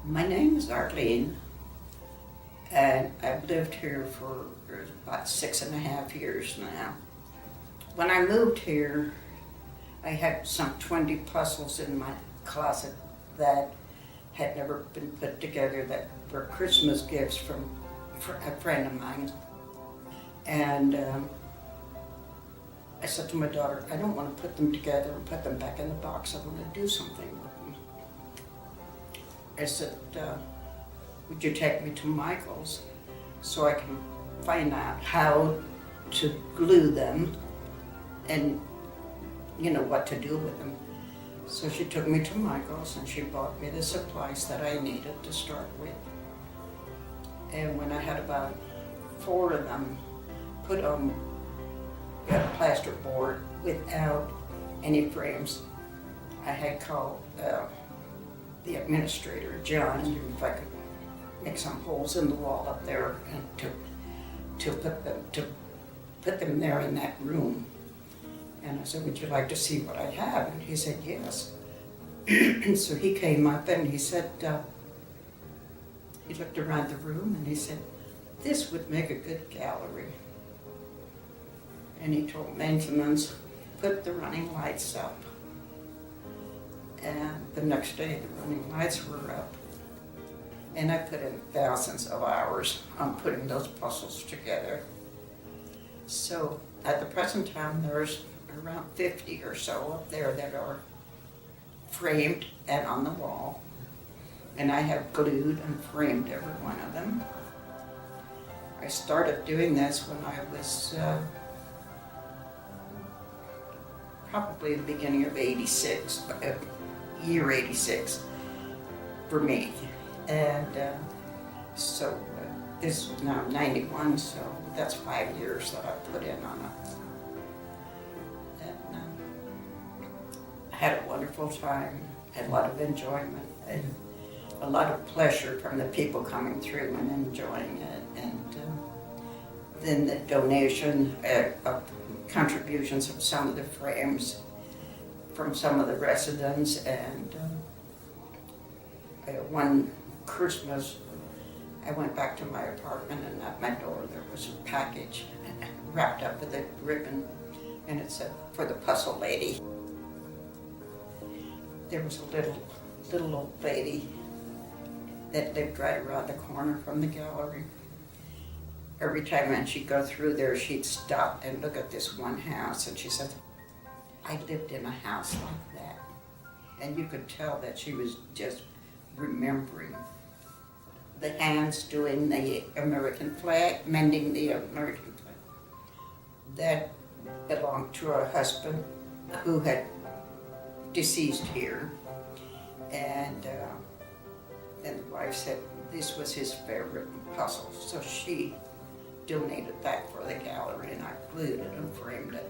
My name is Arlene, and I've lived here for about 6.5 years now. When I moved here, I had some 20 puzzles in my closet that had never been put together, that were Christmas gifts from a friend of mine. And I said to my daughter, I don't want to put them together and put them back in the box. I want to do something with them. I said, would you take me to Michael's so I can find out how to glue them and what to do with them. So she took me to Michael's and she bought me the supplies that I needed to start with. And when I had about 4 of them put on a plaster board without any frames, I had called the administrator, John, if I could make some holes in the wall up there and to put them there in that room. And I said, would you like to see what I have? And he said, yes. And so he came up and he said, he looked around the room and he said, this would make a good gallery. And he told maintenance, put the running lights up. And the next day the running lights were up. And I put in thousands of hours on putting those puzzles together. So at the present time, there's around 50 or so up there that are framed and on the wall. And I have glued and framed every one of them. I started doing this when I was probably the beginning of '86, year 86 for me. And so this is now 91, so that's 5 years that I put in on it. And I had a wonderful time, had a lot of enjoyment, and a lot of pleasure from the people coming through and enjoying it. And then the donation of contributions of some of the frames from some of the residents. And one Christmas, I went back to my apartment and at my door there was a package wrapped up with a ribbon, and it said, for the puzzle lady. There was a little old lady that lived right around the corner from the gallery. Every time when she'd go through there, she'd stop and look at this one house, and she said, I lived in a house like that. And you could tell that she was just remembering the hands doing the American flag, mending the American flag. That belonged to her husband who had deceased here. And then the wife said this was his favorite puzzle. So she donated that for the gallery, and I glued it and framed it.